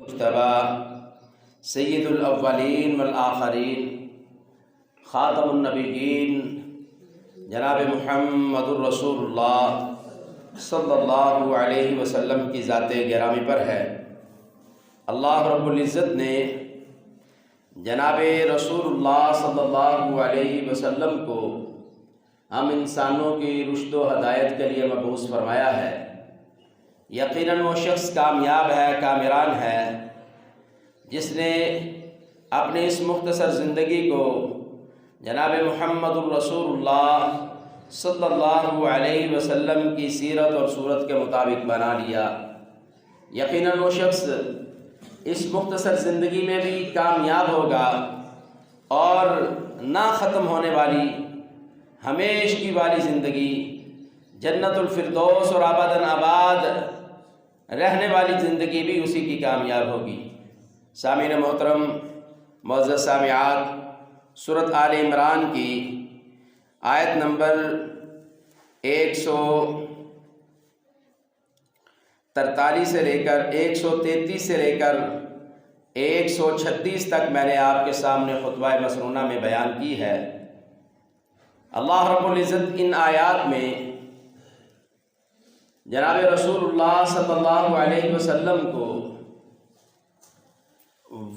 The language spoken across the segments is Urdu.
مجتبی سید الاولین والآخرین خاتم النبیین جناب محمد الرسول اللہ صلی اللہ علیہ وسلم کی ذات گرامی پر ہے۔ اللہ رب العزت نے جناب رسول اللہ صلی اللہ علیہ وسلم کو ہم انسانوں کی رشد و ہدایت کے لیے مبعوث فرمایا ہے۔ یقیناً وہ شخص کامیاب ہے، کامران ہے، جس نے اپنی اس مختصر زندگی کو جناب محمد الرسول اللہ صلی اللہ علیہ وسلم کی سیرت اور صورت کے مطابق بنا لیا۔ یقیناً وہ شخص اس مختصر زندگی میں بھی کامیاب ہوگا اور نہ ختم ہونے والی ہمیشگی والی زندگی، جنت الفردوس اور ابداً آباد رہنے والی زندگی بھی اسی کی کامیاب ہوگی۔ سامعین محترم، معزز سامعات، سورۃ آل عمران کی آیت نمبر 143 سے لے کر 133 سے لے کر 136 تک میں نے آپ کے سامنے خطبہ مسنونہ میں بیان کی ہے۔ اللہ رب العزت ان آیات میں جناب رسول اللہ صلی اللہ علیہ وسلم کو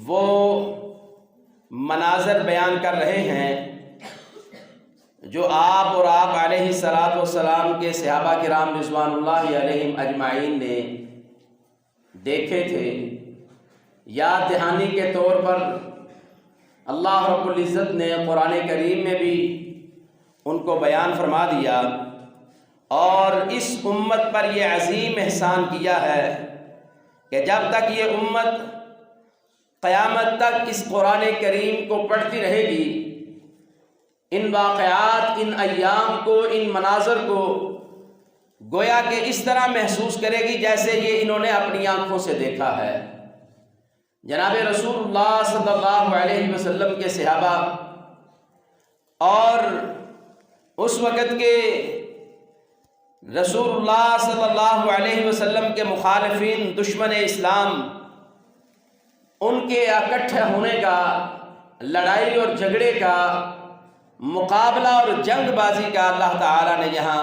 وہ مناظر بیان کر رہے ہیں جو آپ اور آپ علیہ الصلاۃ والسلام کے صحابہ کرام رضوان اللہ علیہم اجمعین نے دیکھے تھے۔ یاد دہانی کے طور پر اللہ رب العزت نے قرآن کریم میں بھی ان کو بیان فرما دیا، اور اس امت پر یہ عظیم احسان کیا ہے کہ جب تک یہ امت قیامت تک اس قرآن کریم کو پڑھتی رہے گی، ان واقعات، ان ایام کو، ان مناظر کو گویا کہ اس طرح محسوس کرے گی جیسے یہ انہوں نے اپنی آنکھوں سے دیکھا ہے۔ جناب رسول اللہ صلی اللہ علیہ وسلم کے صحابہ اور اس وقت کے رسول اللہ صلی اللہ علیہ وسلم کے مخالفین، دشمن اسلام، ان کے اکٹھے ہونے کا، لڑائی اور جھگڑے کا، مقابلہ اور جنگ بازی کا اللہ تعالیٰ نے یہاں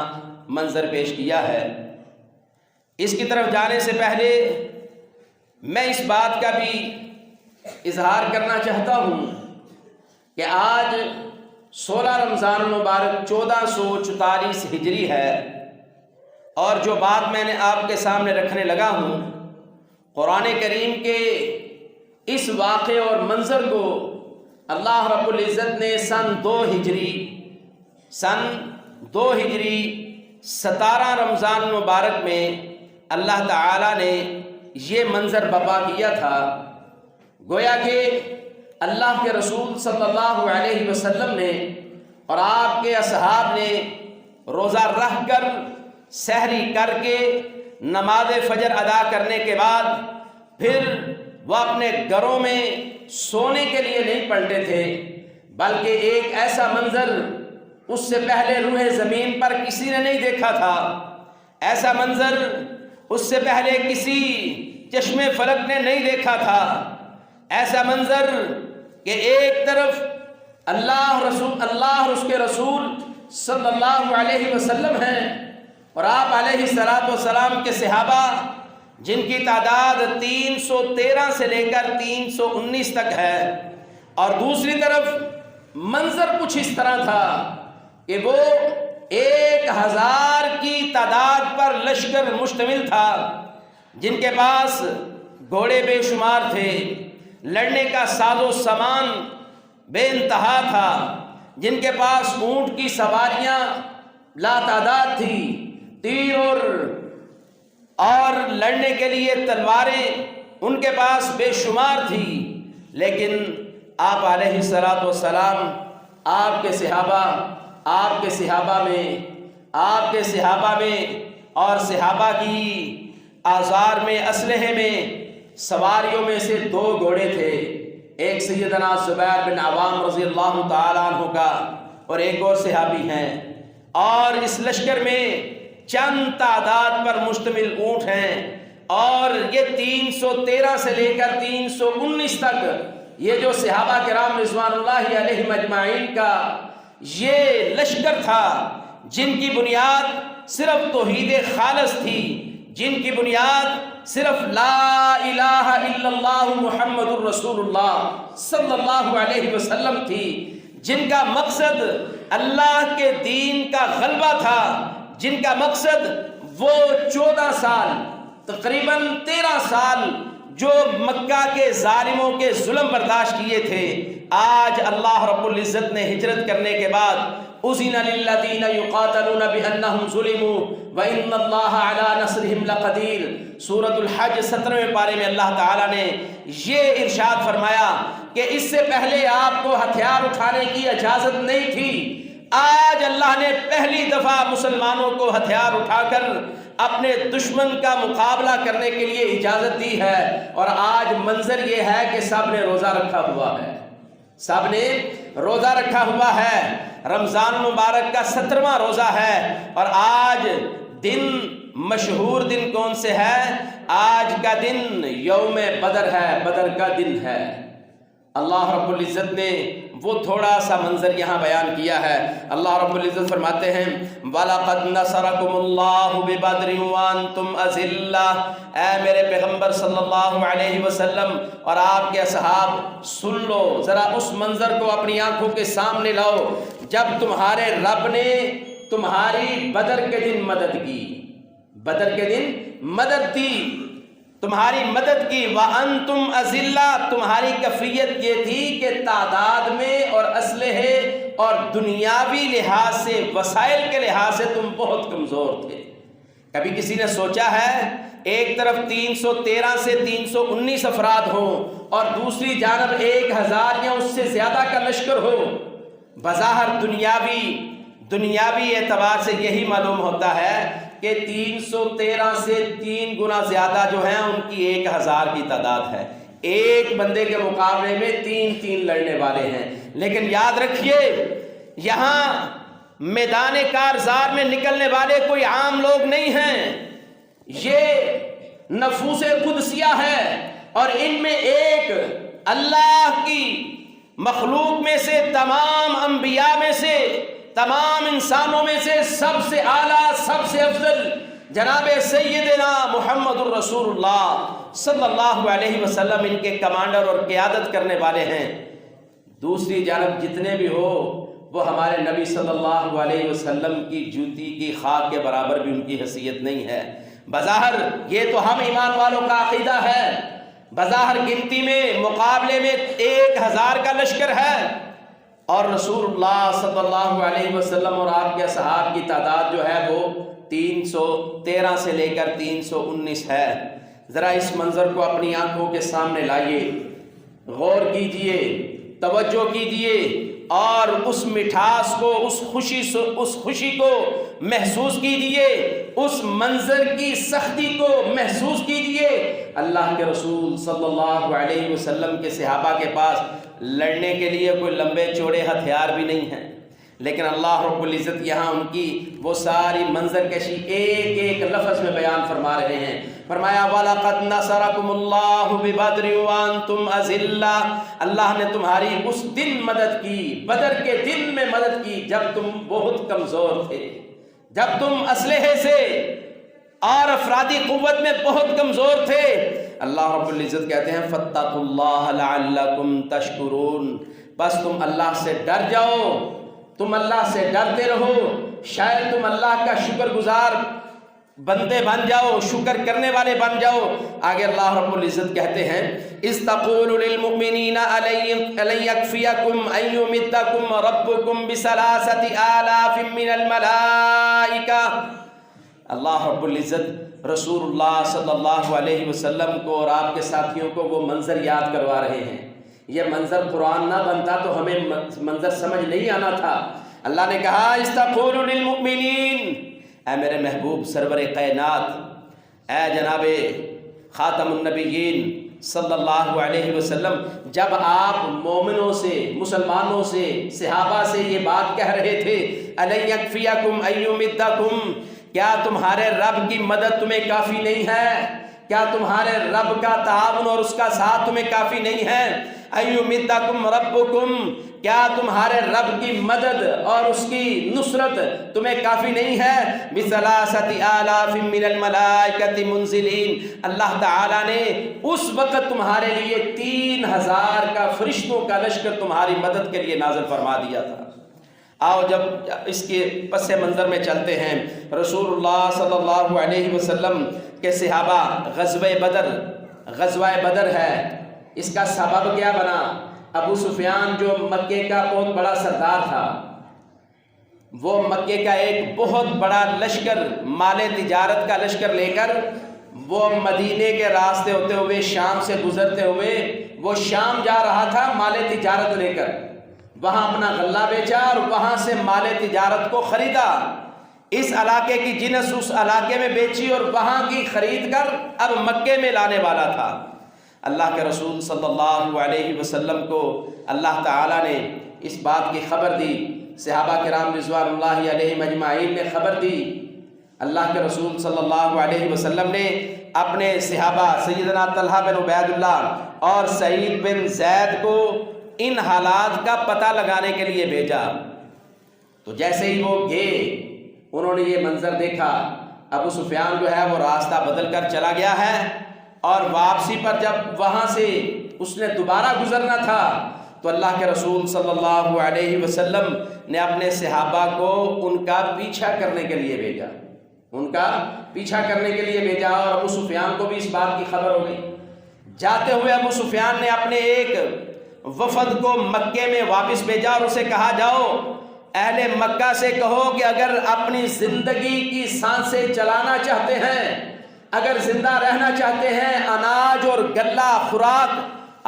منظر پیش کیا ہے۔ اس کی طرف جانے سے پہلے میں اس بات کا بھی اظہار کرنا چاہتا ہوں کہ آج 16 رمضان المبارک 1444 ہجری ہے، اور جو بات میں نے آپ کے سامنے رکھنے لگا ہوں، قرآن کریم کے اس واقعے اور منظر کو اللہ رب العزت نے سن 2 ہجری 17 رمضان المبارک میں اللہ تعالیٰ نے یہ منظر برپا کیا تھا۔ گویا کہ اللہ کے رسول صلی اللہ علیہ وسلم نے اور آپ کے اصحاب نے روزہ رکھ کر، سحری کر کے، نماز فجر ادا کرنے کے بعد پھر وہ اپنے گھروں میں سونے کے لیے نہیں پلٹے تھے، بلکہ ایک ایسا منظر اس سے پہلے روح زمین پر کسی نے نہیں دیکھا تھا، ایسا منظر اس سے پہلے کسی چشم فلک نے نہیں دیکھا تھا، ایسا منظر کہ ایک طرف اللہ اور اس کے رسول صلی اللہ علیہ وسلم ہیں، اور آپ علیہ الصلاۃ والسلام کے صحابہ جن کی تعداد 313 سے لے کر 319 تک ہے، اور دوسری طرف منظر کچھ اس طرح تھا کہ وہ 1000 کی تعداد پر لشکر مشتمل تھا، جن کے پاس گھوڑے بے شمار تھے، لڑنے کا ساز و سامان بے انتہا تھا، جن کے پاس اونٹ کی سواریاں لا تعداد تھی، تیر اور لڑنے کے لیے تلواریں ان کے پاس بے شمار تھی، لیکن آپ علیہ الصلاۃ والسلام، آپ کے صحابہ میں اور صحابہ کی آزار میں، اسلحے میں، سواریوں میں سے 2 گھوڑے تھے، ایک سیدنا زبیر بن عوام رضی اللہ تعالیٰ عنہ کا اور ایک اور صحابی ہیں، اور اس لشکر میں چند تعداد پر مشتمل اونٹ ہیں، اور یہ 313 سے لے کر 319 تک یہ جو صحابہ کرام رضوان اللہ علیہم اجمعین کا یہ لشکر تھا، جن کی بنیاد صرف توحید خالص تھی، جن کی بنیاد صرف لا الہ الا اللہ محمد الرسول اللہ صلی اللہ علیہ وسلم تھی، جن کا مقصد اللہ کے دین کا غلبہ تھا، جن کا مقصد وہ 14 سال تقریباً 13 سال جو مکہ کے ظالموں کے ظلم برداشت کیے تھے، آج اللہ رب العزت نے ہجرت کرنے کے بعد اذن للذین یقاتلون بانہم ظلموا وان اللہ علی نصرہم لقدیر، سورۃ الحج 17ویں پارے میں اللہ تعالیٰ نے یہ ارشاد فرمایا کہ اس سے پہلے آپ کو ہتھیار اٹھانے کی اجازت نہیں تھی، آج اللہ نے پہلی دفعہ مسلمانوں کو ہتھیار اٹھا کر اپنے دشمن کا مقابلہ کرنے کے لیے اجازت دی ہے، اور آج منظر یہ ہے کہ سب نے روزہ رکھا ہوا ہے، سب نے روزہ رکھا ہوا ہے، رمضان مبارک کا 17واں روزہ ہے، اور آج دن مشہور دن کون سے ہے؟ آج کا دن یوم بدر ہے، بدر کا دن ہے۔ اللہ رب العزت نے وہ تھوڑا سا منظر یہاں بیان کیا ہے۔ اللہ رب العزت فرماتے ہیں وَلَقَدْ نَصَرَكُمُ اللَّهُ بِبَدْرٍ وَأَنْتُمْ أَذِلَّةٌ، اے میرے پیغمبر صلی اللہ علیہ وسلم اور آپ کے اصحاب سن لو، ذرا اس منظر کو اپنی آنکھوں کے سامنے لاؤ جب تمہارے رب نے تمہاری بدر کے دن مدد کی، بدر کے دن مدد دی، تمہاری مدد کی۔ وَأَنْتُمْ أَذِلَّةٌ، تمہاری کیفیت یہ تھی کہ تعداد میں اور اسلحے اور دنیاوی لحاظ سے، وسائل کے لحاظ سے تم بہت کمزور تھے۔ کبھی کسی نے سوچا ہے ایک طرف 313 سے 319 افراد ہوں اور دوسری جانب 1000 یا اس سے زیادہ کا لشکر ہو؟ بظاہر دنیاوی اعتبار سے یہی معلوم ہوتا ہے کہ 313 سے 3 گنا زیادہ جو ہیں ان کی 1000 کی تعداد ہے، ایک بندے کے مقابلے میں 3 لڑنے والے ہیں۔ لیکن یاد رکھیے یہاں میدان کارزار میں نکلنے والے کوئی عام لوگ نہیں ہیں، یہ نفوس قدسیہ ہے، اور ان میں ایک اللہ کی مخلوق میں سے، تمام انبیاء میں سے، تمام انسانوں میں سے سب سے اعلیٰ، سب سے افضل جناب سیدنا محمد الرسول اللہ صلی اللہ علیہ وسلم ان کے کمانڈر اور قیادت کرنے والے ہیں۔ دوسری جانب جتنے بھی ہو وہ ہمارے نبی صلی اللہ علیہ وسلم کی جوتی کی خاک کے برابر بھی ان کی حیثیت نہیں ہے۔ بظاہر یہ تو ہم ایمان والوں کا عقیدہ ہے، بظاہر گنتی میں مقابلے میں 1000 کا لشکر ہے، اور رسول اللہ صلی اللہ علیہ وسلم اور آپ کے اصحاب کی تعداد جو ہے وہ 313 سے لے کر 319 ہے۔ ذرا اس منظر کو اپنی آنکھوں کے سامنے لائیے، غور کیجئے، توجہ کیجئے، اور اس مٹھاس کو، اس خوشی کو محسوس کیجئے، اس منظر کی سختی کو محسوس کیجئے۔ اللہ کے رسول صلی اللہ علیہ وسلم کے صحابہ کے پاس لڑنے کے لیے کوئی لمبے چوڑے ہتھیار بھی نہیں ہیں، لیکن اللہ رب العزت یہاں ان کی وہ ساری منظر کشی ایک ایک لفظ میں بیان فرما رہے ہیں۔ فرمایا وَلَقَدْ نَصَرَكُمُ اللَّهُ بِبَدْرٍ وَأَنْتُمْ أَذِلَّةٌ، اللہ نے تمہاری اس دن مدد کی، بدر کے دن میں مدد کی جب تم بہت کمزور تھے، جب تم اسلحے سے اور افرادی قوت میں بہت کمزور تھے۔ اللہ رب العزت کہتے ہیں فَاتَّقُوا اللَّهَ لَعَلَّكُمْ تَشْكُرُونَ، بس تم اللہ سے ڈر جاؤ، تم اللہ سے ڈرتے رہو، شاید تم اللہ کا شکر گزار بندے بن جاؤ، شکر کرنے والے بن جاؤ۔ آگے اللہ رب العزت کہتے ہیں اِذْ تَقُولُ لِلْمُؤْمِنِينَ أَلَنْ يَكْفِيَكُمْ أَنْ يُمِدَّكُمْ رَبُّكُمْ بِثَلَاثَةِ آلَافٍ مِّنَ الْمَلَائِكَةِ، اللہ رب العزت رسول اللہ صلی اللہ علیہ وسلم کو اور آپ کے ساتھیوں کو وہ منظر یاد کروا رہے ہیں۔ یہ منظر قرآن نہ بنتا تو ہمیں منظر سمجھ نہیں آنا تھا۔ اللہ نے کہا اِسْتَقُولُ لِلْمُؤْمِنِينَ، اے میرے محبوب سرور کائنات، اے جناب خاتم النبیین صلی اللہ علیہ وسلم، جب آپ مومنوں سے، مسلمانوں سے، صحابہ سے یہ بات کہہ رہے تھے أَلَنْ يَكْفِيَكُمْ أَنْ يُمِدَّكُمْ، کیا تمہارے رب کی مدد تمہیں کافی نہیں ہے؟ کیا تمہارے رب کا تعاون اور اس کا ساتھ تمہیں کافی نہیں ہے؟ ایمدکم ربکم، کیا تمہارے رب کی مدد اور اس کی نصرت تمہیں کافی نہیں ہے؟ بثلاثۃ آلاف من الملائکۃ منزلین، اللہ تعالیٰ نے اس وقت تمہارے لیے 3000 کا فرشتوں کا لشکر تمہاری مدد کے لیے نازل فرما دیا تھا۔ آؤ جب اس کے پس منظر میں چلتے ہیں، رسول اللہ صلی اللہ علیہ وسلم کے صحابہ غزوہ بدر ہے، اس کا سبب کیا بنا؟ ابو سفیان جو مکے کا بہت بڑا سردار تھا، وہ مکے کا ایک بہت بڑا لشکر، مال تجارت کا لشکر لے کر وہ مدینے کے راستے ہوتے ہوئے، شام سے گزرتے ہوئے وہ شام جا رہا تھا مال تجارت لے کر، وہاں اپنا غلہ بیچا اور وہاں سے مال تجارت کو خریدا، اس علاقے کی جنس اس علاقے میں بیچی اور وہاں کی خرید کر اب مکے میں لانے والا تھا۔ اللہ کے رسول صلی اللہ علیہ وسلم کو اللہ تعالیٰ نے اس بات کی خبر دی، صحابہ کرام رضوان اللہ علیہم اجمعین نے خبر دی۔ اللہ کے رسول صلی اللہ علیہ وسلم نے اپنے صحابہ سیدنا طلحہ بن عبید اللہ اور سعید بن زید کو ان حالات کا پتہ لگانے کے لیے بھیجا۔ تو جیسے ہی وہ گئے، انہوں نے یہ منظر دیکھا، ابو سفیان جو ہے وہ راستہ بدل کر چلا گیا ہے، اور واپسی پر جب وہاں سے اس نے دوبارہ گزرنا تھا تو اللہ کے رسول صلی اللہ علیہ وسلم نے اپنے صحابہ کو ان کا پیچھا کرنے کے لیے بھیجا، اور ابو سفیان کو بھی اس بات کی خبر ہو گئی۔ جاتے ہوئے ابو سفیان نے اپنے ایک وفد کو مکے میں واپس بھیجا اور اسے کہا، جاؤ اہل مکہ سے کہو کہ اگر اپنی زندگی کی سانسیں چلانا چاہتے ہیں، اگر زندہ رہنا چاہتے ہیں، اناج اور غلہ خوراک،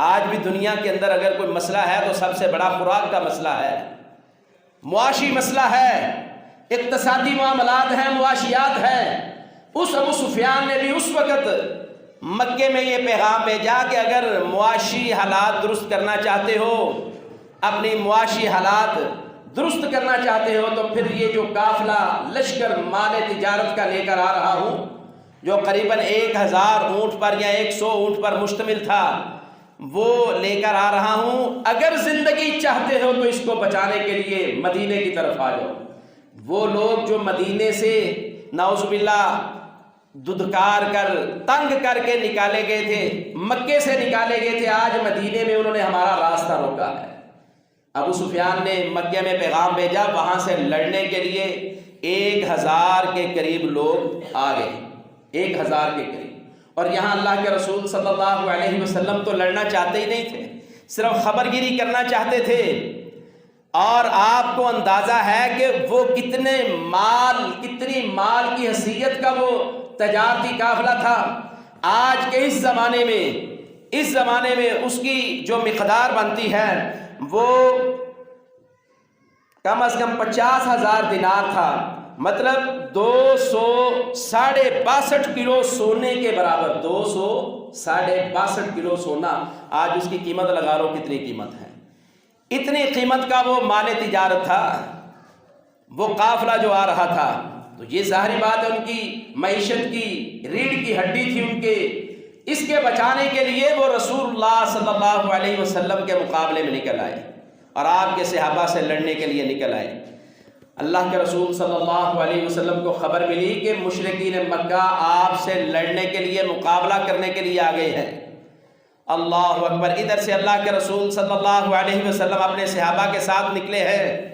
آج بھی دنیا کے اندر اگر کوئی مسئلہ ہے تو سب سے بڑا خوراک کا مسئلہ ہے، معاشی مسئلہ ہے، اقتصادی معاملات ہیں، معاشیات ہیں۔ اس ابو سفیان نے بھی اس وقت مکے میں یہ پیغام بھیجا کہ اگر معاشی حالات درست کرنا چاہتے ہو، اپنی معاشی حالات درست کرنا چاہتے ہو، تو پھر یہ جو قافلہ لشکر مال تجارت کا لے کر آ رہا ہوں، جو قریباً 1000 اونٹ پر یا 100 اونٹ پر مشتمل تھا، وہ لے کر آ رہا ہوں، اگر زندگی چاہتے ہو تو اس کو بچانے کے لیے مدینے کی طرف آ جاؤ۔ وہ لوگ جو مدینے سے نعوذ باللہ ددکار کر تنگ کر کے نکالے گئے تھے، مکے سے نکالے گئے تھے، آج مدینے میں انہوں نے ہمارا راستہ روکا ہے۔ ابو سفیان نے مکے میں پیغام بھیجا، وہاں سے لڑنے کے لیے 1000 کے قریب لوگ آ گئے، 1000 کے قریب۔ اور یہاں اللہ کے رسول صلی اللہ علیہ وسلم تو لڑنا چاہتے ہی نہیں تھے، صرف خبر گیری کرنا چاہتے تھے۔ اور آپ کو اندازہ ہے کہ وہ کتنی مال کی حیثیت کا وہ تجارتی قافلہ تھا۔ آج کے اس زمانے میں اس کی جو مقدار بنتی ہے وہ کم از کم 50,000 دینار تھا، مطلب 262 کلو سونے کے برابر، 262 کلو سونا۔ آج اس کی قیمت لگا لو کتنی قیمت ہے، اتنی قیمت کا وہ مال تجارت تھا، وہ قافلہ جو آ رہا تھا۔ تو یہ ظاہری بات ہے ان کی معیشت کی ریڑھ کی ہڈی تھی ان کے، اس کے بچانے کے لیے وہ رسول اللہ صلی اللہ علیہ وسلم کے مقابلے میں نکل آئے اور آپ کے صحابہ سے لڑنے کے لیے نکل آئے۔ اللہ کے رسول صلی اللہ علیہ وسلم کو خبر ملی کہ مشرکین مکہ آپ سے لڑنے کے لیے، مقابلہ کرنے کے لیے آ گئے ہیں۔ اللہ اکبر! ادھر سے اللہ کے رسول صلی اللہ علیہ وسلم اپنے صحابہ کے ساتھ نکلے ہیں،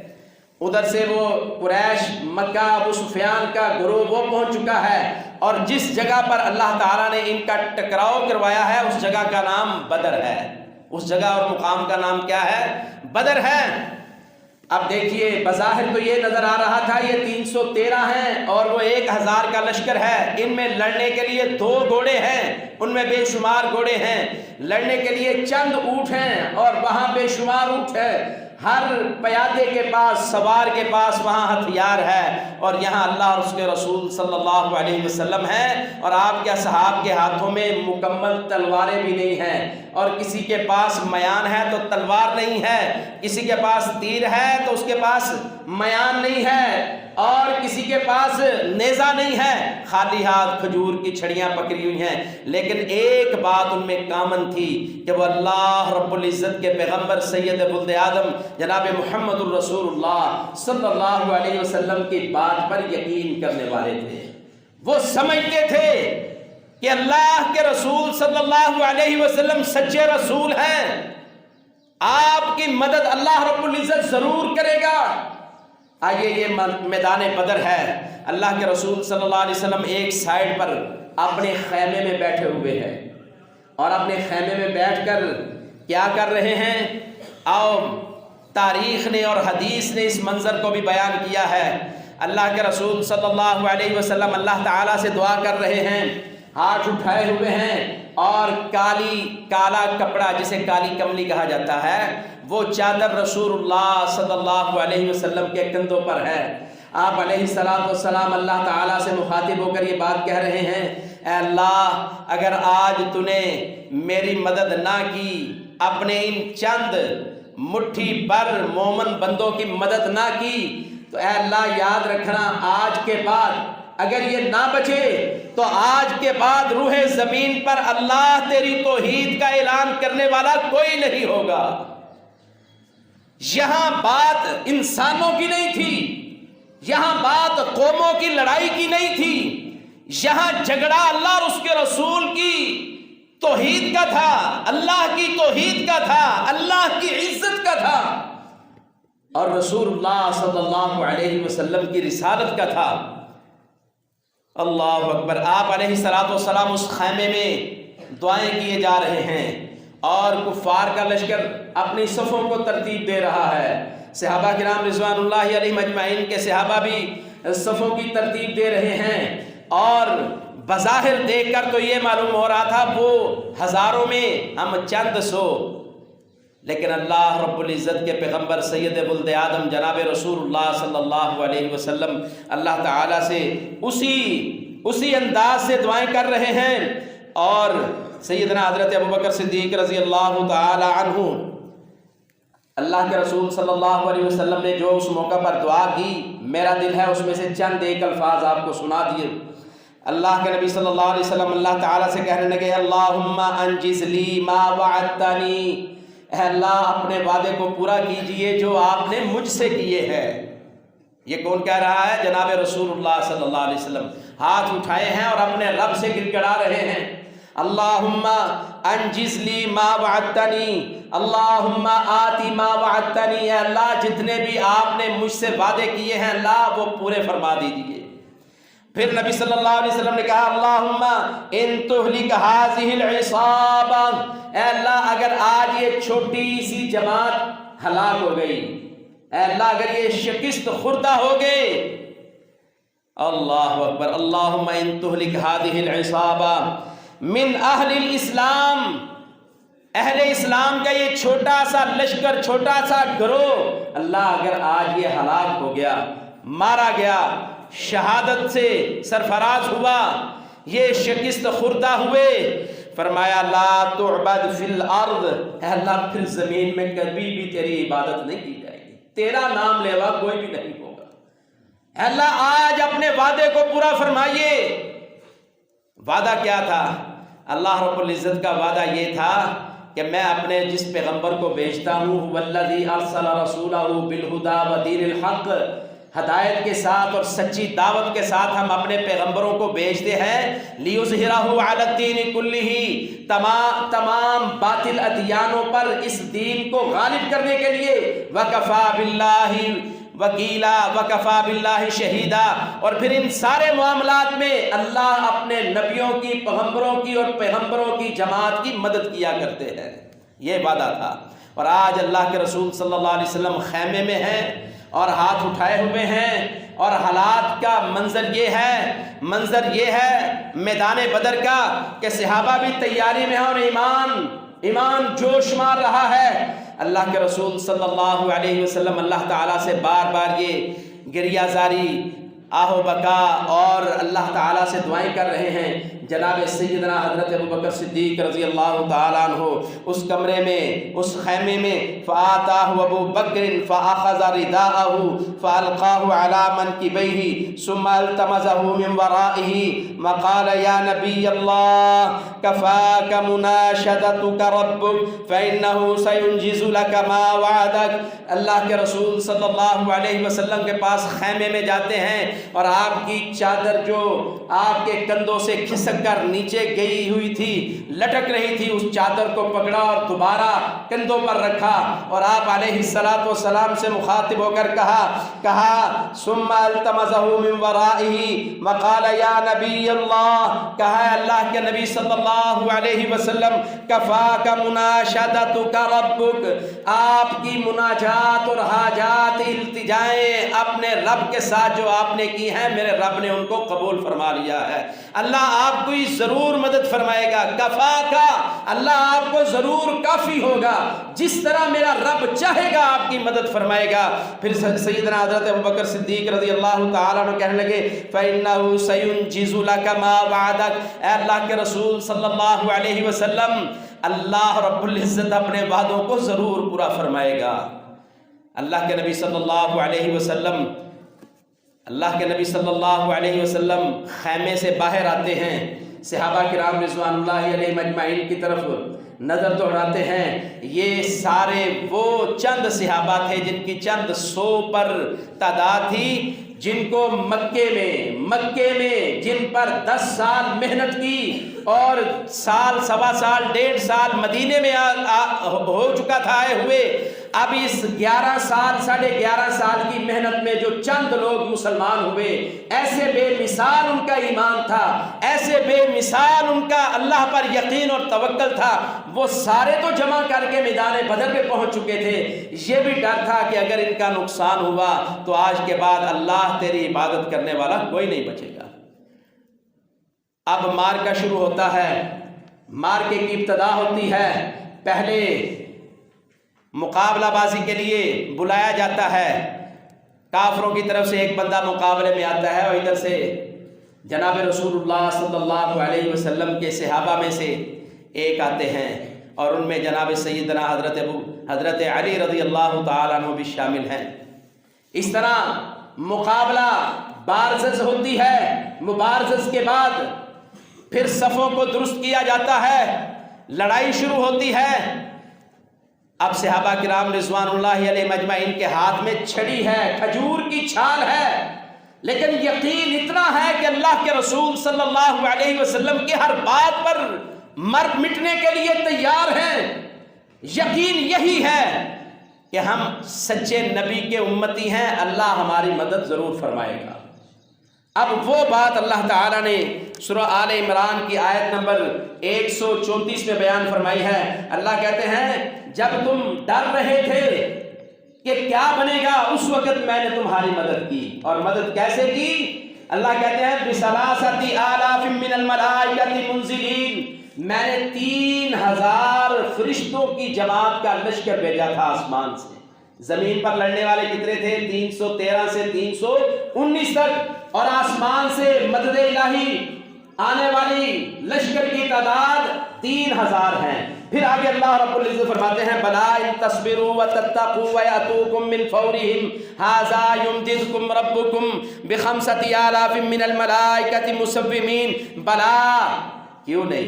ادھر سے وہ قریش مکہ ابو سفیان کا گروہ وہ پہنچ چکا ہے، اور جس جگہ پر اللہ تعالیٰ نے ان کا ٹکراؤ کروایا ہے اس جگہ کا نام بدر ہے، اس جگہ اور مقام کا نام کیا ہے؟ بدر ہے۔ اب دیکھیے، بظاہر تو یہ نظر آ رہا تھا یہ 313 ہیں اور وہ 1000 کا لشکر ہے، ان میں لڑنے کے لیے 2 گھوڑے ہیں، ان میں بے شمار گھوڑے ہیں، لڑنے کے لیے چند اونٹ ہیں اور وہاں بے شمار اونٹ ہے، ہر پیادے کے پاس، سوار کے پاس وہاں ہتھیار ہے، اور یہاں اللہ اور اس کے رسول صلی اللہ علیہ وسلم ہیں، اور آپ کے اصحاب کے ہاتھوں میں مکمل تلواریں بھی نہیں ہیں، اور کسی کے پاس میان ہے تو تلوار نہیں ہے، کسی کے پاس تیر ہے تو اس کے پاس میان نہیں ہے۔ اور کسی کے پاس نیزہ نہیں ہے، خالی ہاتھ کھجور کی چھڑیاں پکڑی ہوئی ہیں، لیکن ایک بات ان میں کامن تھی کہ وہ اللہ رب العزت کے پیغمبر سید ولد آدم جناب محمد الرسول اللہ صلی اللہ علیہ وسلم کی بات پر یقین کرنے والے تھے۔ وہ سمجھتے تھے کہ اللہ کے رسول صلی اللہ علیہ وسلم سچے رسول ہیں، آپ کی مدد اللہ رب العزت ضرور کرے گا۔ آئیے، یہ میدان بدر ہے، اللہ کے رسول صلی اللہ علیہ وسلم ایک سائیڈ پر اپنے خیمے میں بیٹھے ہوئے ہیں، اور اپنے خیمے میں بیٹھ کر کیا کر رہے ہیں؟ آؤ، تاریخ نے اور حدیث نے اس منظر کو بھی بیان کیا ہے۔ اللہ کے رسول صلی اللہ علیہ وسلم اللہ تعالیٰ سے دعا کر رہے ہیں، ہاتھ اٹھائے ہوئے ہیں، اور کالا کپڑا جسے کالی کملی کہا جاتا ہے وہ چادر رسول اللہ صلی اللہ علیہ وسلم کے کندھوں پر ہے۔ آپ علیہ السلام اللہ تعالیٰ سے مخاطب ہو کر یہ بات کہہ رہے ہیں، اے اللہ، اگر آج تو نے میری مدد نہ کی، اپنے ان چند مٹھی پر مومن بندوں کی مدد نہ کی، تو اے اللہ یاد رکھنا آج کے بعد اگر یہ نہ بچے تو آج کے بعد روح زمین پر اللہ تیری توحید کا اعلان کرنے والا کوئی نہیں ہوگا۔ یہاں بات انسانوں کی نہیں تھی، یہاں بات قوموں کی لڑائی کی نہیں تھی، یہاں جھگڑا اللہ اور اس کے رسول کی توحید کا تھا، اللہ کی توحید کا تھا، اللہ کی عزت کا تھا، اور رسول اللہ صلی اللہ علیہ وسلم کی رسالت کا تھا۔ اللہ اکبر۔ آپ علیہ السلام اس خیمے میں دعائیں کیے جا رہے ہیں، اور کفار کا لشکر اپنی صفوں کو ترتیب دے رہا ہے۔ صحابہ کرام رضوان اللہ علیہم اجمعین کے صحابہ بھی صفوں کی ترتیب دے رہے ہیں، اور بظاہر دیکھ کر تو یہ معلوم ہو رہا تھا وہ ہزاروں میں، ہم چند سو، لیکن اللہ رب العزت کے پیغمبر سید ولد آدم جناب رسول اللہ صلی اللہ علیہ وسلم اللہ تعالیٰ سے اسی انداز سے دعائیں کر رہے ہیں، اور سیدنا حضرت ابوبکر صدیق رضی اللہ تعالی عنہ، اللہ کے رسول صلی اللہ علیہ وسلم نے جو اس موقع پر دعا کی، میرا دل ہے اس میں سے چند ایک الفاظ آپ کو سنا دیے۔ اللہ کے نبی صلی اللہ علیہ وسلم اللہ تعالیٰ سے کہنے لگے، اللہم انجز لی ما وعدتنی، اے اللہ اپنے وعدے کو پورا کیجئے جو آپ نے مجھ سے کیے ہیں۔ یہ کون کہہ رہا ہے؟ جناب رسول اللہ صلی اللہ علیہ وسلم ہاتھ اٹھائے ہیں اور اپنے رب سے گڑ گڑا رہے ہیں، اللہم انجز لی ما وعدتنی، اللہم آتی ما وعدتنی، اے اللہ جتنے بھی آپ نے مجھ سے وعدے کیے ہیں اللہ وہ پورے فرما دیجئے۔ پھر نبی صلی اللہ علیہ وسلم نے کہا، اللہم ان تہلک ہذہ العصابہ، اے اللہ اگر آج یہ چھوٹی سی جماعت ہلاک ہو گئی، اے اللہ اگر یہ شکست خوردہ ہو گئے، اللہ اکبر، اللہم ان تہلک ہذہ العصابہ من اہل الاسلام، اہل اسلام کا یہ چھوٹا سا لشکر، چھوٹا سا گروہ، اللہ اگر آج یہ ہلاک ہو گیا، مارا گیا، شہادت سے سرفراز ہوا، یہ شکست خوردہ ہوئے، فرمایا لا تعبد فی الارض، اے اللہ پھر زمین میں کبھی بھی تیری عبادت نہیں کی جائے گی، تیرا نام لیوا کوئی بھی نہیں ہوگا۔ اے اللہ آج اپنے وعدے کو پورا فرمائیے۔ وعدہ کیا تھا؟ اللہ رب العزت کا وعدہ یہ تھا کہ میں اپنے جس پیغمبر کو بھیجتا ہوں، والذی ارسل رسولہ بالہدی ودین الحق، ہدایت کے ساتھ اور سچی دعوت کے ساتھ ہم اپنے پیغمبروں کو بھیجتے ہیں، لیظہرہ علی الدین کلہ، تمام باطل ادیانوں پر اس دین کو غالب کرنے کے لیے، وکفیٰ باللہ وکیلا وکفیٰ باللہ شہیدا، اور پھر ان سارے معاملات میں اللہ اپنے نبیوں کی، پیغمبروں کی اور پیغمبروں کی جماعت کی مدد کیا کرتے ہیں، یہ وعدہ تھا۔ اور آج اللہ کے رسول صلی اللہ علیہ وسلم خیمے میں ہیں اور ہاتھ اٹھائے ہوئے ہیں، اور حالات کا منظر یہ ہے میدان بدر کا کہ صحابہ بھی تیاری میں ہیں اور ایمان جوش مار رہا ہے۔ اللہ کے رسول صلی اللہ علیہ وسلم اللہ تعالیٰ سے بار بار یہ گریہ زاری آہو بکا اور اللہ تعالیٰ سے دعائیں کر رہے ہیں، جناب سیدنا حضرت ابوبکر صدیق رضی اللہ تعالیٰ عنہ اس کمرے میں، اس خیمے میں، فآتاہ ابو بکر فاخذ رداءہ فالقاہ علی منکبیہ ثم التمسہ من ورائہ وقال یا نبی اللہ کفاک مناشدتک ربک فإنہ سینجز لک ما وعدک۔ اللہ کے رسول صلی اللہ علیہ وسلم کے پاس خیمے میں جاتے ہیں اور آپ کی چادر جو آپ کے کندھوں سے کھسک کر نیچے گئی ہوئی تھی، لٹک رہی تھی، اس چادر کو پکڑا اور دوبارہ کندھوں پر رکھا اور آپ علیہ السلام سے مخاطب ہو کر کہا ثم التمسہ من ورائہ وقال یا نبی اللہ، کہا ہے اللہ کے نبی صلی اللہ علیہ وسلم کفاک مناشدتک ربک، آپ کی مناجات اور حاجات التجائیں اپنے رب کے ساتھ جو آپ نے کی ہیں، میرے رب نے ان کو قبول فرما لیا ہے۔ اللہ آپ کو ضرور مدد فرمائے گا، کفا کا اللہ آپ کو ضرور کافی ہوگا، جس طرح میرا رب چاہے گا آپ کی مدد فرمائے گا۔ پھر سیدنا حضرت ابوبکر صدیق رضی اللہ تعالیٰ عنہ کہنے لگے فَإِنَّهُ سَيُنْجِزُ لَكَ مَا وَعَدَكَ، اے اللہ کے رسول صلی اللہ علیہ وسلم، اللہ رب العزت اپنے وعدوں کو ضرور پورا فرمائے گا۔ اللہ کے نبی صلی اللہ علیہ وسلم خیمے سے باہر آتے ہیں، صحابہ کرام رضوان اللہ علیہ مجمعین کی طرف نظر دوڑاتے ہیں۔ یہ سارے وہ چند صحابہ تھے جن کی چند 100 پر تعداد تھی، جن کو مکے میں جن پر 10 سال محنت کی اور سال، سوا سال، 1.5 سال مدینے میں ہو چکا تھا آئے ہوئے، اب اس 11 سال، 11.5 سال کی محنت میں جو چند لوگ مسلمان ہوئے، ایسے بے مثال ان کا ایمان تھا، ایسے بے مثال ان کا اللہ پر یقین اور توکل تھا، وہ سارے تو جمع کر کے میدان بدر پہ پہنچ چکے تھے۔ یہ بھی ڈر تھا کہ اگر ان کا نقصان ہوا تو آج کے بعد اللہ تیری عبادت کرنے والا کوئی نہیں بچے گا۔ اب مارکہ شروع ہوتا ہے، مارکے کی ابتدا ہوتی ہے۔ پہلے مقابلہ بازی کے لیے بلایا جاتا ہے، کافروں کی طرف سے ایک بندہ مقابلے میں آتا ہے اور ادھر سے جناب رسول اللہ صلی اللہ علیہ وسلم کے صحابہ میں سے ایک آتے ہیں اور ان میں جناب سیدنا حضرت علی رضی اللہ تعالیٰ عنہ بھی شامل ہیں۔ اس طرح مقابلہ بارزش ہوتی ہے، مبارزش کے بعد پھر صفوں کو درست کیا جاتا ہے، لڑائی شروع ہوتی ہے۔ اب صحابہ کرام رضوان اللہ علیہ مجمعین کے ہاتھ میں چھڑی ہے، کھجور کی چھال ہے، لیکن یقین اتنا ہے کہ اللہ کے رسول صلی اللہ علیہ وسلم کے ہر بات پر مر مٹنے کے لیے تیار ہیں۔ یقین یہی ہے کہ ہم سچے نبی کے امتی ہیں، اللہ ہماری مدد ضرور فرمائے گا۔ اب وہ بات اللہ تعالیٰ نے سورہ آل عمران کی آیت نمبر 134 میں بیان فرمائی ہے۔ اللہ کہتے ہیں جب تم ڈر رہے تھے کہ کیا بنے گا، اس وقت میں نے تمہاری مدد کی، اور مدد کیسے کی؟ اللہ کہتے ہیں بِثَلَاثَةِ آلَافٍ مِّنَ الْمَلَائِكَةِ مُنزِلِينَ، میں نے 3000 فرشتوں کی جماعت کا لشکر بھیجا تھا آسمان سے۔ زمین پر لڑنے والے کتنے تھے؟ 313 سے 319 تک، اور آسمان سے مدد الہی آنے والی لشکر کی تعداد 3000 ہیں۔ پھر آگے اللہ رب العزت فرماتے ہیں بلا ان تصبروا وتتقوا وياتوكم من فورهم هذا يمددكم ربكم بخمسة آلاف من الملائكة مسومين، بلا کیوں نہیں،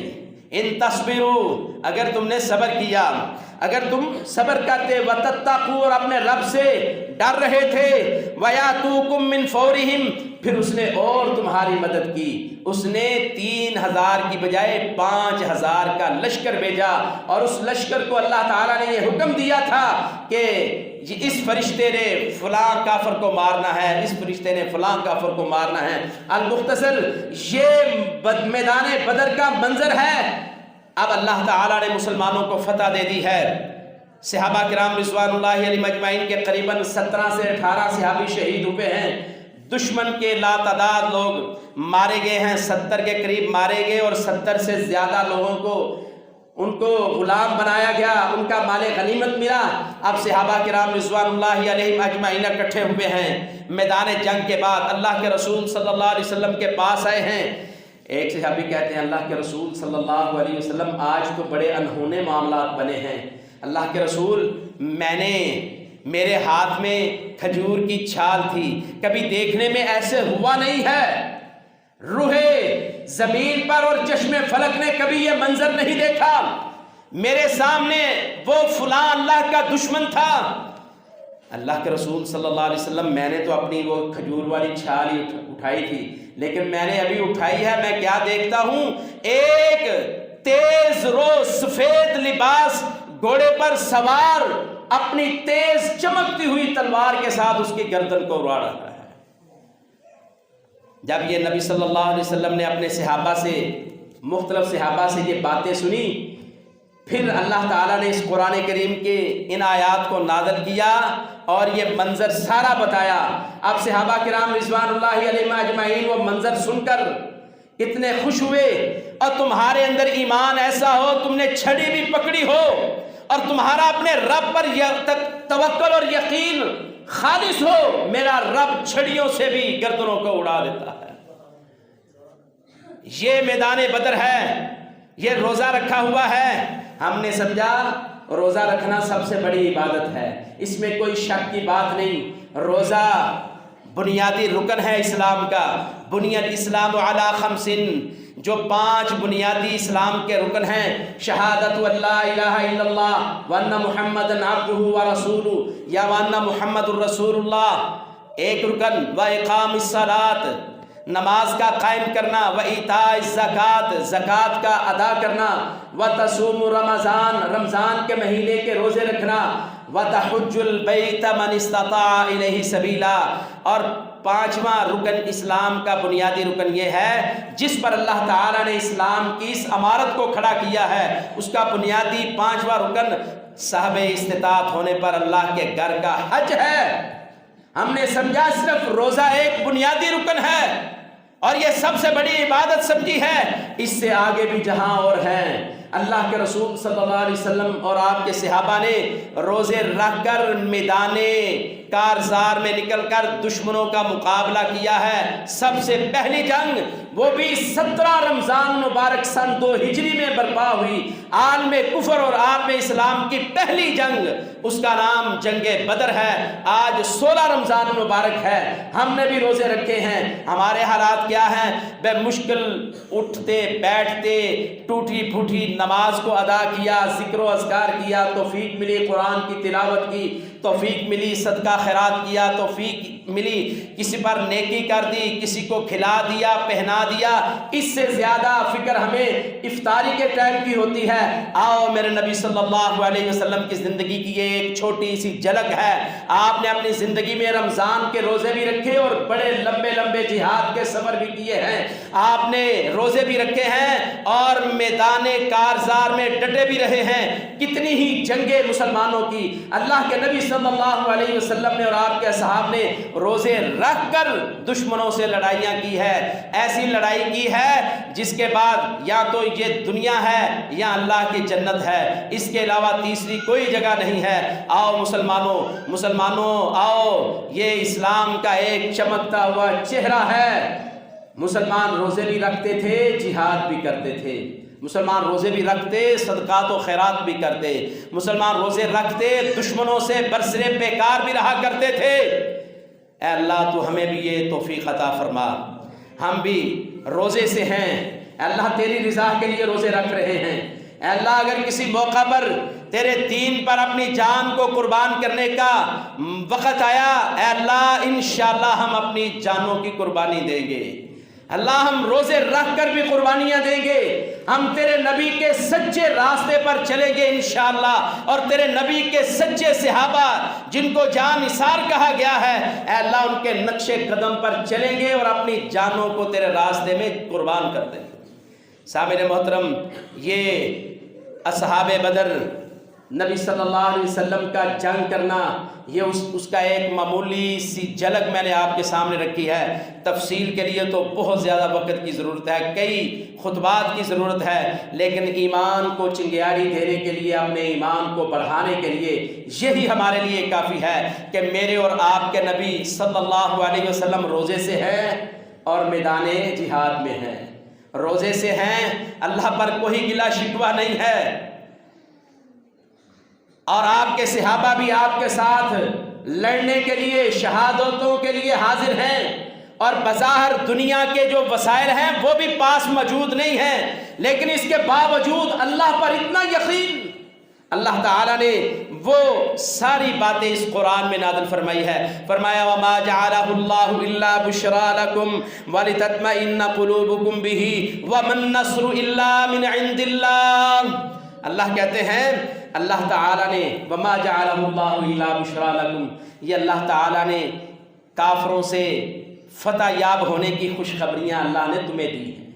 ان تصبروا، اگر تم نے صبر کیا، اگر تم صبر کرتے، وتتقوا، اور اپنے رب سے ڈر رہے تھے، ویاتوکم من فورہم، پھر اس نے اور تمہاری مدد کی، اس نے 3000 کی بجائے 5000 کا لشکر بھیجا، اور اس لشکر کو اللہ تعالیٰ نے یہ حکم دیا تھا کہ اس فرشتے نے فلاں کافر کو مارنا ہے، اس فرشتے نے فلاں کافر کو مارنا ہے۔ المختصر یہ میدان بدر کا منظر ہے۔ اب اللہ تعالیٰ نے مسلمانوں کو فتح دے دی ہے۔ صحابہ کرام رضوان اللہ علیہ مجمعین کے قریباً 17 سے 18 صحابی شہید ہوئے ہیں۔ دشمن کے لاتعداد لوگ مارے گئے ہیں، 70 کے قریب مارے گئے، اور 70 سے زیادہ لوگوں کو ان کو غلام بنایا گیا، ان کا مال غنیمت ملا۔ اب صحابہ کرام رضوان اللہ علیہم اجمعین اکٹھے ہوئے ہیں میدان جنگ کے بعد، اللہ کے رسول صلی اللہ علیہ وسلم کے پاس آئے ہیں۔ ایک صحابی کہتے ہیں اللہ کے رسول صلی اللہ علیہ وسلم آج تو بڑے انہونے معاملات بنے ہیں، اللہ کے رسول میرے ہاتھ میں کھجور کی چھال تھی، کبھی دیکھنے میں ایسے ہوا نہیں ہے، روحے زمین پر اور چشم فلک نے کبھی یہ منظر نہیں دیکھا، میرے سامنے وہ فلاں اللہ کا دشمن تھا۔ اللہ کے رسول صلی اللہ علیہ وسلم میں نے تو اپنی وہ کھجور والی چھال ہی اٹھائی تھی، لیکن میں نے ابھی اٹھائی ہے، میں کیا دیکھتا ہوں، ایک تیز رو سفید لباس گھوڑے پر سوار اپنی تیز چمکتی ہوئی تلوار کے ساتھ اس کی گردن کو اڑا رہا ہے۔ جب یہ نبی صلی اللہ علیہ وسلم نے اپنے صحابہ سے، مختلف صحابہ سے یہ باتیں سنی، پھر اللہ تعالیٰ نے اس قرآن کریم کے ان آیات کو نازل کیا اور یہ منظر سارا بتایا۔ اب صحابہ کرام رضوان اللہ علیہم اجمعین وہ منظر سن کر اتنے خوش ہوئے، اور تمہارے اندر ایمان ایسا ہو، تم نے چھڑی بھی پکڑی ہو اور تمہارا اپنے رب پر توکل اور یقین خالص ہو، میرا رب چھڑیوں سے بھی گردنوں کو اڑا دیتا ہے۔ یہ میدان بدر ہے، یہ روزہ رکھا ہوا ہے۔ ہم نے سمجھا روزہ رکھنا سب سے بڑی عبادت ہے، اس میں کوئی شک کی بات نہیں۔ روزہ بنیادی رکن ہے اسلام کا، بنی الاسلام علی خمس، جو 5 بنیادی اسلام کے رکن ہیں، شہادت اللہ الہ الا اللہ وان محمد عبدہ ورسولہ یا وان محمد الرسول اللہ، ایک رکن، و اقام الصلاۃ، نماز کا قائم کرنا، و ایتاء الزکات، زکوٰۃ کا ادا کرنا، و تصوم رمضان، رمضان کے مہینے کے روزے رکھنا، و تحج البیت من استطاع الیہ سبیلا، اور 5واں رکن اسلام کا بنیادی رکن یہ ہے جس پر اللہ تعالیٰ نے اسلام کی اس عمارت کو کھڑا کیا ہے، اس کا بنیادی 5واں رکن صاحب استطاعت ہونے پر اللہ کے گھر کا حج ہے۔ ہم نے سمجھا صرف روزہ ایک بنیادی رکن ہے اور یہ سب سے بڑی عبادت سمجھی ہے، اس سے آگے بھی جہاں اور ہیں۔ اللہ کے رسول صلی اللہ علیہ وسلم اور آپ کے صحابہ نے روزے رکھ کر میدان کارزار میں نکل کر دشمنوں کا مقابلہ کیا ہے۔ سب سے پہلی جنگ وہ بھی 17 رمضان مبارک سن 2 ہجری میں برپا ہوئی، عالم کفر اور عالم اسلام کی پہلی جنگ، اس کا نام جنگ بدر ہے۔ آج 16 رمضان مبارک ہے، ہم نے بھی روزے رکھے ہیں۔ ہمارے حالات کیا ہیں؟ بے مشکل اٹھتے بیٹھتے ٹوٹی پھوٹی نماز کو ادا کیا، ذکر و اذکار کیا، توفیق ملی قرآن کی تلاوت کی، توفیق ملی صدقہ خیرات کیا، توفیق ملی کسی پر نیکی کر دی، کسی کو کھلا دیا پہنا دیا، اس سے زیادہ فکر ہمیں افطاری کے ٹائم کی ہوتی ہے۔ آؤ میرے نبی صلی اللہ علیہ وسلم کی زندگی کی یہ ایک چھوٹی سی جھلک ہے۔ آپ نے اپنی زندگی میں رمضان کے روزے بھی رکھے اور بڑے لمبے لمبے جہاد کے سفر بھی کیے ہیں، آپ نے روزے بھی رکھے ہیں اور میدان کارزار میں ڈٹے بھی رہے ہیں۔ کتنی ہی جنگیں مسلمانوں کی اللہ کے نبی صلی اللہ علیہ وسلم نے اور آپ کے اصحاب نے روزے رکھ کر دشمنوں سے لڑائیاں کی ہے، ایسی لڑائی کی ہے جس کے بعد یا تو یہ دنیا ہے یا اللہ کی جنت ہے، اس کے علاوہ تیسری کوئی جگہ نہیں ہے۔ آؤ مسلمانوں آؤ، یہ اسلام کا ایک چمکتا ہوا چہرہ ہے۔ مسلمان روزے بھی رکھتے تھے، جہاد بھی کرتے تھے، مسلمان روزے بھی رکھتے، صدقات و خیرات بھی کرتے، مسلمان روزے رکھتے، دشمنوں سے برسرے بیکار بھی رہا کرتے تھے۔ اے اللہ تو ہمیں بھی یہ توفیق عطا فرما، ہم بھی روزے سے ہیں، اے اللہ تیری رضا کے لیے روزے رکھ رہے ہیں۔ اے اللہ اگر کسی موقع پر تیرے دین پر اپنی جان کو قربان کرنے کا وقت آیا، اے اللہ انشاءاللہ ہم اپنی جانوں کی قربانی دیں گے، اللہ ہم روزے رکھ کر بھی قربانیاں دیں گے، ہم تیرے نبی کے سچے راستے پر چلیں گے انشاءاللہ، اور تیرے نبی کے سچے صحابہ جن کو جان نثار کہا گیا ہے، اے اللہ ان کے نقش قدم پر چلیں گے اور اپنی جانوں کو تیرے راستے میں قربان کر دیں گے۔ سامعین محترم، یہ اصحاب بدر نبی صلی اللہ علیہ وسلم کا جنگ کرنا، یہ اس کا ایک معمولی سی جھلک میں نے آپ کے سامنے رکھی ہے۔ تفصیل کے لیے تو بہت زیادہ وقت کی ضرورت ہے، کئی خطبات کی ضرورت ہے، لیکن ایمان کو چنگیاڑی دینے کے لیے، اپنے ایمان کو بڑھانے کے لیے یہی ہمارے لیے کافی ہے کہ میرے اور آپ کے نبی صلی اللہ علیہ وسلم روزے سے ہیں اور میدان جہاد میں ہیں، روزے سے ہیں، اللہ پر کوئی گلہ شکوہ نہیں ہے، اور آپ کے صحابہ بھی آپ کے ساتھ لڑنے کے لیے، شہادتوں کے لیے حاضر ہیں، اور بظاہر دنیا کے جو وسائل ہیں وہ بھی پاس موجود نہیں ہیں، لیکن اس کے باوجود اللہ پر اتنا یقین، اللہ تعالیٰ نے وہ ساری باتیں اس قرآن میں نازل فرمائی ہے۔ فرمایا وَمَا جَعَلَهُ اللَّهُ إِلَّا بُشْرَىٰ لَكُمْ وَلِتَطْمَئِنَّ قُلُوبُكُمْ بِهِ وَمَا النَّصْرُ إِلَّا مِنْ عِندِ اللَّهِ۔ اللہ کہتے ہیں اللہ تعالیٰ نے وَمَا جَعَلَهُ اللَّهُ إِلَّا بُشْرَىٰ لَكُمْ، یہ اللہ تعالیٰ نے کافروں سے فتح یاب ہونے کی خوشخبریاں اللہ نے تمہیں دی ہیں،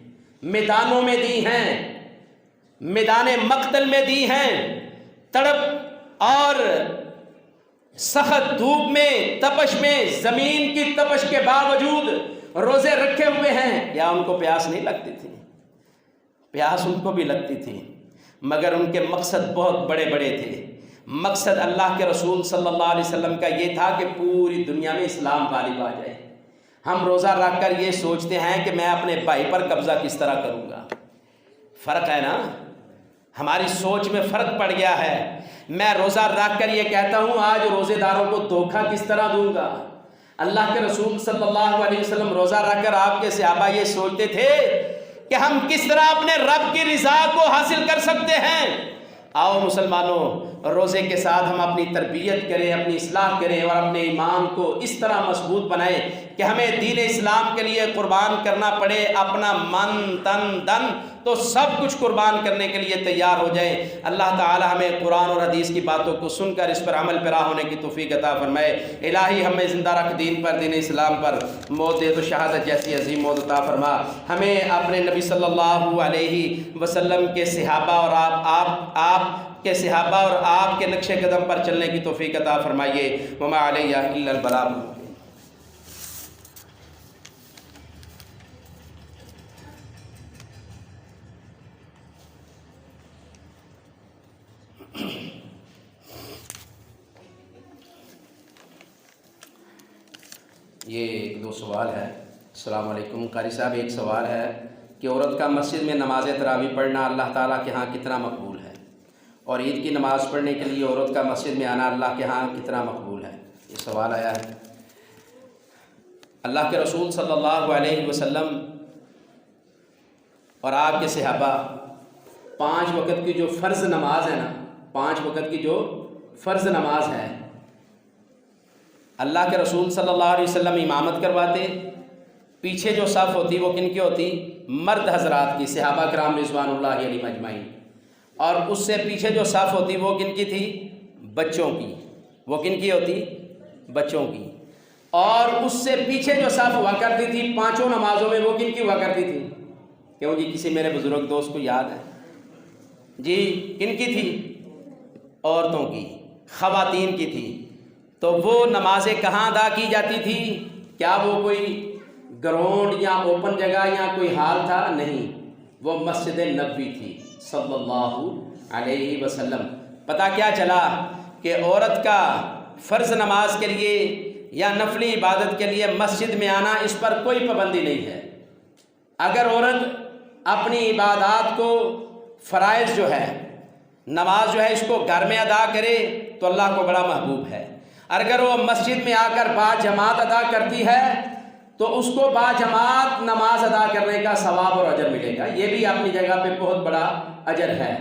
میدانوں میں دی ہیں، میدان مقتل میں دی ہیں، تڑپ اور سخت دھوپ میں، تپش میں، زمین کی تپش کے باوجود روزے رکھے ہوئے ہیں۔ یا ان کو پیاس نہیں لگتی تھی؟ پیاس ان کو بھی لگتی تھی، مگر ان کے مقصد بہت بڑے بڑے تھے۔ مقصد اللہ کے رسول صلی اللہ علیہ وسلم کا یہ تھا کہ پوری دنیا میں اسلام غالب آ جائے۔ ہم روزہ رکھ کر یہ سوچتے ہیں کہ میں اپنے بھائی پر قبضہ کس طرح کروں گا، فرق ہے نا، ہماری سوچ میں فرق پڑ گیا ہے۔ میں روزہ رکھ کر یہ کہتا ہوں آج روزے داروں کو دھوکہ کس طرح دوں گا۔ اللہ کے رسول صلی اللہ علیہ وسلم روزہ رکھ کر آپ کے صحابہ یہ سوچتے تھے کہ ہم کس طرح اپنے رب کی رضا کو حاصل کر سکتے ہیں۔ آؤ مسلمانوں، روزے کے ساتھ ہم اپنی تربیت کریں، اپنی اصلاح کریں، اور اپنے ایمان کو اس طرح مضبوط بنائیں کہ ہمیں دین اسلام کے لیے قربان کرنا پڑے، اپنا من تن دن تو سب کچھ قربان کرنے کے لیے تیار ہو جائیں۔ اللہ تعالی ہمیں قرآن اور حدیث کی باتوں کو سن کر اس پر عمل پیرا ہونے کی توفیق عطا فرمائے۔ الہی ہمیں زندہ رکھ دین پر، دین اسلام پر، موت دے تو شہادت جیسی عظیم موت عطا فرما۔ ہمیں اپنے نبی صلی اللہ علیہ وسلم کے صحابہ اور آپ کے صحابہ اور آپ کے نقش قدم پر چلنے کی توفیق عطا فرمائیے۔ وما علیہ الا البلاغ۔ یہ ایک دو سوال ہے۔ السلام علیکم قاری صاحب، ایک سوال ہے کہ عورت کا مسجد میں نماز تراویح پڑھنا اللہ تعالیٰ کے ہاں کتنا مقبول ہے، اور عید کی نماز پڑھنے کے لیے عورت کا مسجد میں آنا اللہ کے ہاں کتنا مقبول ہے؟ یہ سوال آیا ہے۔ اللہ کے رسول صلی اللہ علیہ وسلم اور آپ کے صحابہ 5 وقت کی جو فرض نماز ہے نا، 5 وقت کی جو فرض نماز ہے، اللہ کے رسول صلی اللہ علیہ وسلم امامت کرواتے، پیچھے جو صف ہوتی وہ کن کی ہوتی؟ مرد حضرات کی، صحابہ کرام رضوان اللہ علیہم اجمعین، اور اس سے پیچھے جو صف ہوتی وہ کن کی تھی؟ بچوں کی۔ وہ کن کی ہوتی؟ بچوں کی۔ اور اس سے پیچھے جو صف ہوا کرتی تھی 5 نمازوں میں وہ کن کی ہوا کرتی تھی؟ کیوں جی، کسی میرے بزرگ دوست کو یاد ہے جی؟ کن کی تھی؟ عورتوں کی، خواتین کی تھی۔ تو وہ نمازیں کہاں ادا کی جاتی تھی؟ کیا وہ کوئی گراؤنڈ یا اوپن جگہ یا کوئی ہال تھا؟ نہیں، وہ مسجد نبوی تھی صلی اللہ علیہ وسلم۔ پتہ کیا چلا کہ عورت کا فرض نماز کے لیے یا نفلی عبادت کے لیے مسجد میں آنا، اس پر کوئی پابندی نہیں ہے۔ اگر عورت اپنی عبادات کو، فرائض جو ہے، نماز جو ہے، اس کو گھر میں ادا کرے تو اللہ کو بڑا محبوب ہے۔ اگر وہ مسجد میں آ کر با جماعت ادا کرتی ہے تو اس کو با جماعت نماز ادا کرنے کا ثواب اور اجر ملے گا، یہ بھی اپنی جگہ پہ بہت بڑا اجر ہے۔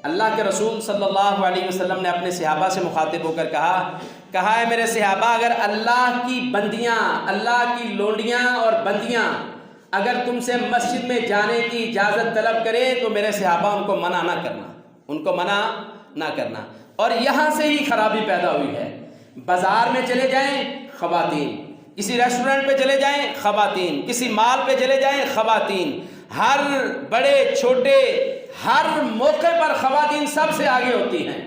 اللہ کے رسول صلی اللہ علیہ وسلم نے اپنے صحابہ سے مخاطب ہو کر کہا ہے میرے صحابہ، اگر اللہ کی بندیاں، اللہ کی لونڈیاں اور بندیاں اگر تم سے مسجد میں جانے کی اجازت طلب کرے تو میرے صحابہ ان کو منع نہ کرنا، ان کو منع نہ کرنا۔ اور یہاں سے ہی خرابی پیدا ہوئی ہے۔ بازار میں چلے جائیں خواتین، کسی ریسٹورنٹ پہ چلے جائیں خواتین، کسی مال پہ چلے جائیں خواتین، ہر بڑے چھوٹے ہر موقع پر خواتین سب سے آگے ہوتی ہیں۔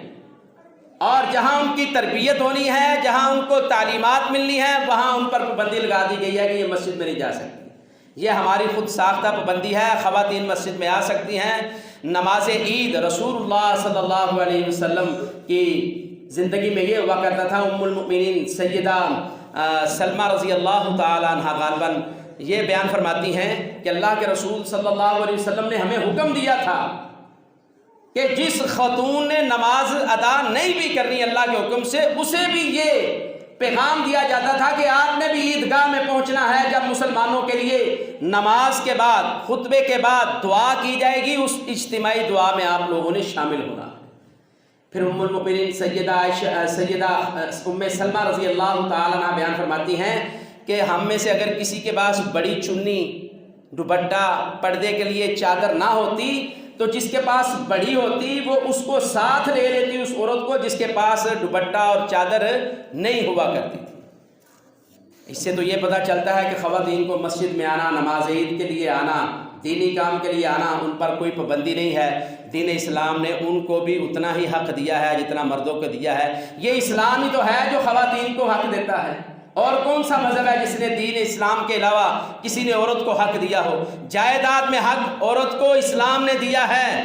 اور جہاں ان کی تربیت ہونی ہے، جہاں ان کو تعلیمات ملنی ہے، وہاں ان پر پابندی لگا دی گئی ہے کہ یہ مسجد میں نہیں جا سکتی۔ یہ ہماری خود ساختہ پابندی ہے۔ خواتین مسجد میں آ سکتی ہیں۔ نماز عید رسول اللہ صلی اللہ علیہ وسلم کی زندگی میں یہ ہوا کرتا تھا۔ ام المؤمنین سیدہ سلمہ رضی اللہ تعالی عنہ غالباً یہ بیان فرماتی ہیں کہ اللہ کے رسول صلی اللہ علیہ وسلم نے ہمیں حکم دیا تھا کہ جس خاتون نے نماز ادا نہیں بھی کرنی اللہ کے حکم سے، اسے بھی یہ پیغام دیا جاتا تھا کہ آپ نے بھی عیدگاہ میں پہنچنا ہے۔ جب مسلمانوں کے لیے نماز کے بعد، خطبے کے بعد دعا کی جائے گی، اس اجتماعی دعا میں آپ لوگوں نے شامل ہونا۔ پھر ام المؤمنین سیدہ ام سلمہ رضی اللہ تعالیٰ عنہ بیان فرماتی ہیں کہ ہم میں سے اگر کسی کے پاس بڑی چنی، دوپٹہ، پردے کے لیے چادر نہ ہوتی تو جس کے پاس بڑی ہوتی وہ اس کو ساتھ لے لیتی، اس عورت کو جس کے پاس دوپٹہ اور چادر نہیں ہوا کرتی تھی۔ اس سے تو یہ پتہ چلتا ہے کہ خواتین کو مسجد میں آنا، نماز عید کے لیے آنا، دینی کام کے لیے آنا، ان پر کوئی پابندی نہیں ہے۔ دین اسلام نے ان کو بھی اتنا ہی حق دیا ہے جتنا مردوں کو دیا ہے۔ یہ اسلام ہی تو ہے جو خواتین کو حق دیتا ہے۔ اور کون سا مذہب ہے جس نے دین اسلام کے علاوہ کسی نے عورت کو حق دیا ہو؟ جائیداد میں حق عورت کو اسلام نے دیا ہے،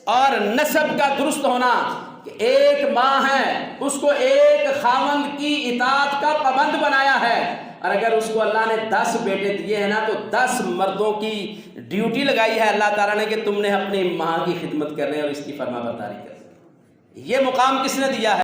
اور نسب کا درست ہونا کہ ایک ماں ہے، اس کو ایک خاوند کی اطاعت کا پابند بنایا ہے، اور اگر اس کو اللہ نے 10 بیٹے دیے ہیں نا تو 10 مردوں کی ڈیوٹی لگائی ہے اللہ تعالیٰ نے کہ تم نے اپنی ماں کی خدمت کرنی اور اس کی فرما برداری کرنی۔ یہ مقام کس نے دیا ہے؟